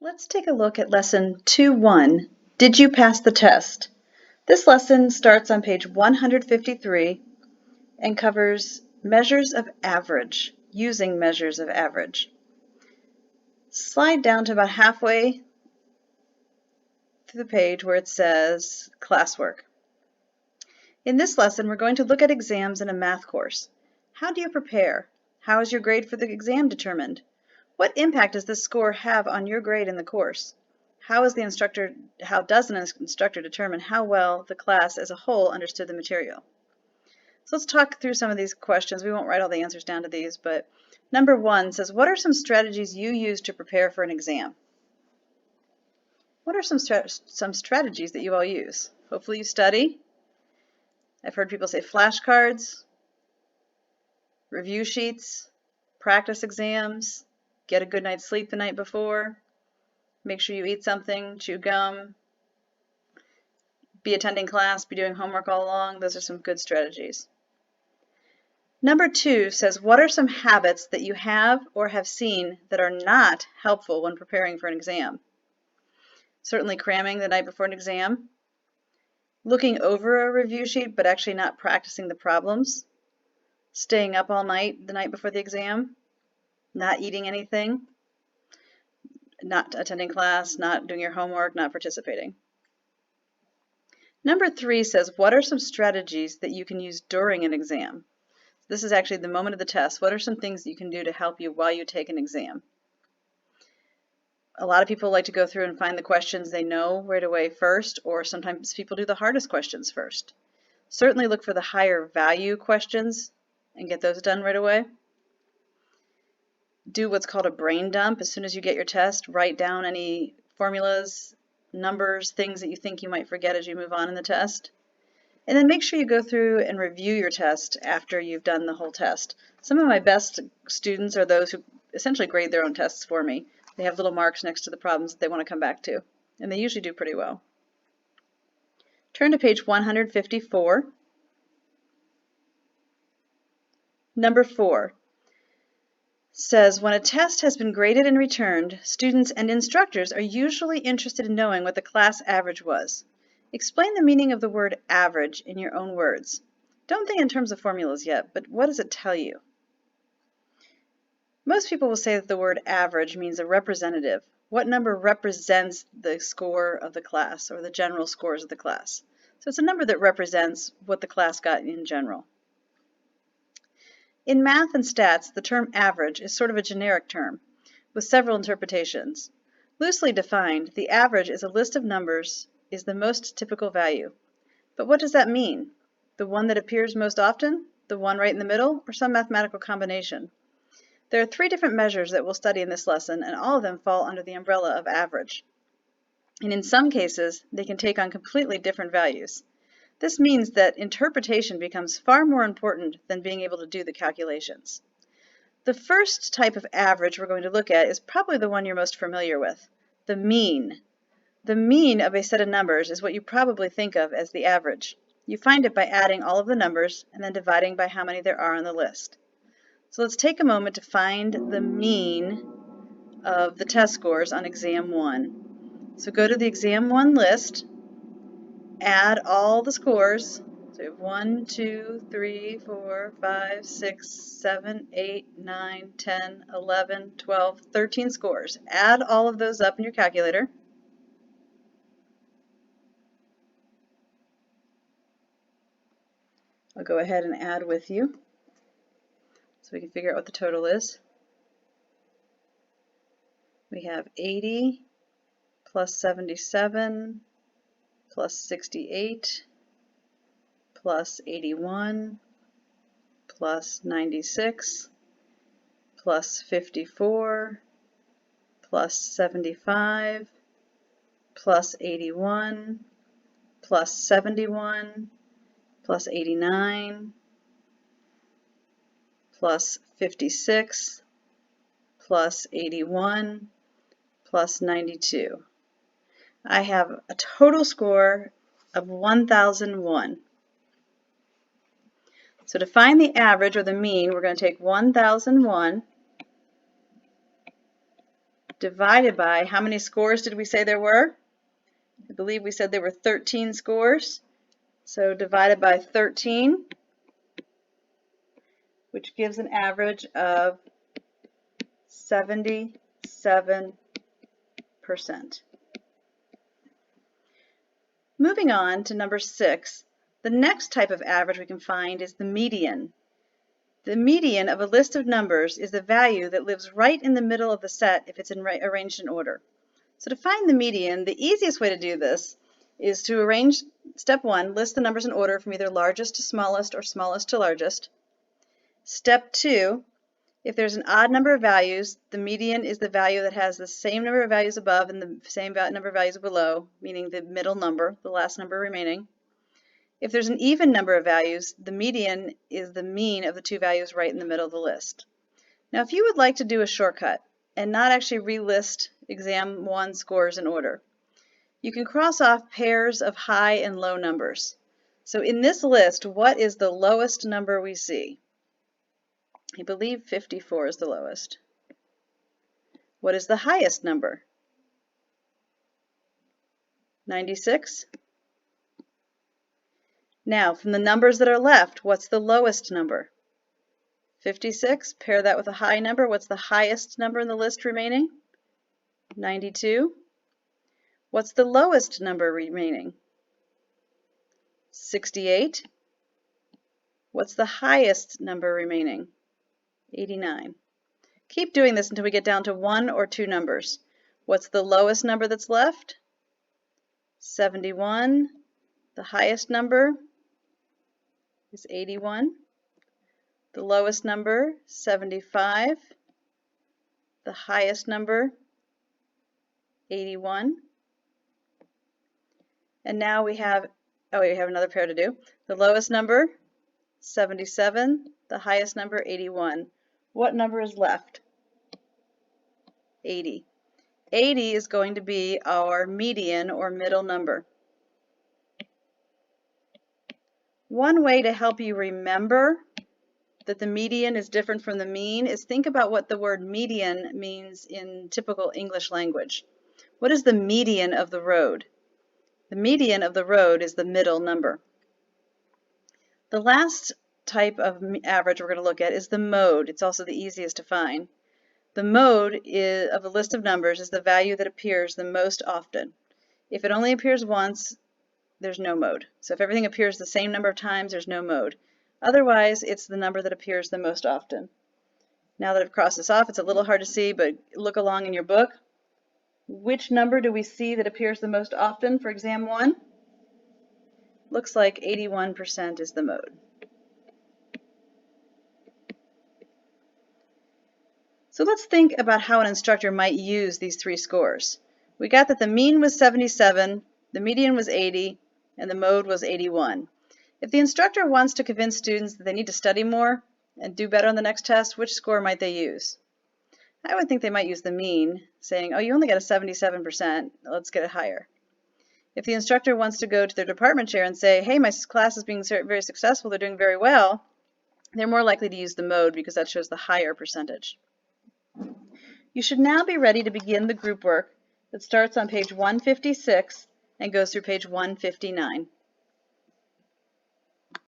Let's take a look at Lesson 2.1, Did You Pass the Test? This lesson starts on page 153 and covers measures of average, using measures of average. Slide down to about halfway through the page where it says classwork. In this lesson, we're going to look at exams in a math course. How do you prepare? How is your grade for the exam determined? What impact does this score have on your grade in the course? How does an instructor determine how well the class as a whole understood the material? So let's talk through some of these questions. We won't write all the answers down to these, but number 1 says, what are some strategies you use to prepare for an exam? What are some strategies that you all use? Hopefully you study. I've heard people say flashcards, review sheets, practice exams, get a good night's sleep the night before, make sure you eat something, chew gum, be attending class, be doing homework all along. Those are some good strategies. Number 2 says, what are some habits that you have or have seen that are not helpful when preparing for an exam? Certainly cramming the night before an exam, looking over a review sheet but actually not practicing the problems, staying up all night the night before the exam, not eating anything, not attending class, not doing your homework, not participating. Number 3 says, what are some strategies that you can use during an exam? This is actually the moment of the test. What are some things that you can do to help you while you take an exam? A lot of people like to go through and find the questions they know right away first, or sometimes people do the hardest questions first. Certainly look for the higher value questions and get those done right away. Do what's called a brain dump. As soon as you get your test, write down any formulas, numbers, things that you think you might forget as you move on in the test. And then make sure you go through and review your test after you've done the whole test. Some of my best students are those who essentially grade their own tests for me. They have little marks next to the problems that they want to come back to, and they usually do pretty well. Turn to page 154. Number 4 says, when a test has been graded and returned, students and instructors are usually interested in knowing what the class average was. Explain the meaning of the word average in your own words. Don't think in terms of formulas yet, but what does it tell you? Most people will say that the word average means a representative. What number represents the score of the class or the general scores of the class? So it's a number that represents what the class got in general. In math and stats, the term average is sort of a generic term with several interpretations. Loosely defined, the average is a list of numbers is the most typical value. But what does that mean? The one that appears most often? The one right in the middle? Or some mathematical combination? There are 3 different measures that we'll study in this lesson, and all of them fall under the umbrella of average. And in some cases, they can take on completely different values. This means that interpretation becomes far more important than being able to do the calculations. The first type of average we're going to look at is probably the one you're most familiar with, the mean. The mean of a set of numbers is what you probably think of as the average. You find it by adding all of the numbers and then dividing by how many there are on the list. So let's take a moment to find the mean of the test scores on exam 1. So go to the exam 1 list, add all the scores. So we have 1, 2, 3, 4, 5, 6, 7, 8, 9, 10, 11, 12, 13 scores. Add all of those up in your calculator. I'll go ahead and add with you so we can figure out what the total is. We have 80 plus 77 plus 68 plus 81 plus 96 plus 54 plus 75 plus 81 plus 71 plus 89 plus 56 plus 81 plus 92. I have a total score of 1001. So to find the average or the mean, we're going to take 1001 divided by, how many scores did we say there were? I believe we said there were 13 scores. So divided by 13, which gives an average of 77%. Moving on to number 6, the next type of average we can find is the median. The median of a list of numbers is the value that lives right in the middle of the set if it's arranged in order. So to find the median, the easiest way to do this is to arrange, step 1, list the numbers in order from either largest to smallest or smallest to largest. Step 2, if there's an odd number of values, the median is the value that has the same number of values above and the same number of values below, meaning the middle number, the last number remaining. If there's an even number of values, the median is the mean of the two values right in the middle of the list. Now, if you would like to do a shortcut and not actually relist exam 1 scores in order, you can cross off pairs of high and low numbers. So in this list, what is the lowest number we see? I believe 54 is the lowest. What is the highest number? 96? Now, from the numbers that are left, what's the lowest number? 56. Pair that with a high number. What's the highest number in the list remaining? 92. What's the lowest number remaining? 68. What's the highest number remaining? 89. Keep doing this until we get down to 1 or 2 numbers. What's the lowest number that's left? 71. The highest number is 81. The lowest number, 75. The highest number, 81. And now we have another pair to do. The lowest number, 77. The highest number, 81. What number is left? 80. 80 is going to be our median or middle number. One way to help you remember that the median is different from the mean is think about what the word median means in typical English language. What is the median of the road? The median of the road is the middle number. The last type of average we're going to look at is the mode. It's also the easiest to find. The mode of a list of numbers is the value that appears the most often. If it only appears once, there's no mode. So if everything appears the same number of times, there's no mode. Otherwise, it's the number that appears the most often. Now that I've crossed this off, it's a little hard to see, but look along in your book. Which number do we see that appears the most often for exam 1? Looks like 81% is the mode. So let's think about how an instructor might use these 3 scores. We got that the mean was 77, the median was 80, and the mode was 81. If the instructor wants to convince students that they need to study more and do better on the next test, which score might they use? I would think they might use the mean, saying, oh, you only got a 77%, let's get it higher. If the instructor wants to go to their department chair and say, hey, my class is being very successful, they're doing very well, they're more likely to use the mode because that shows the higher percentage. You should now be ready to begin the group work that starts on page 156 and goes through page 159.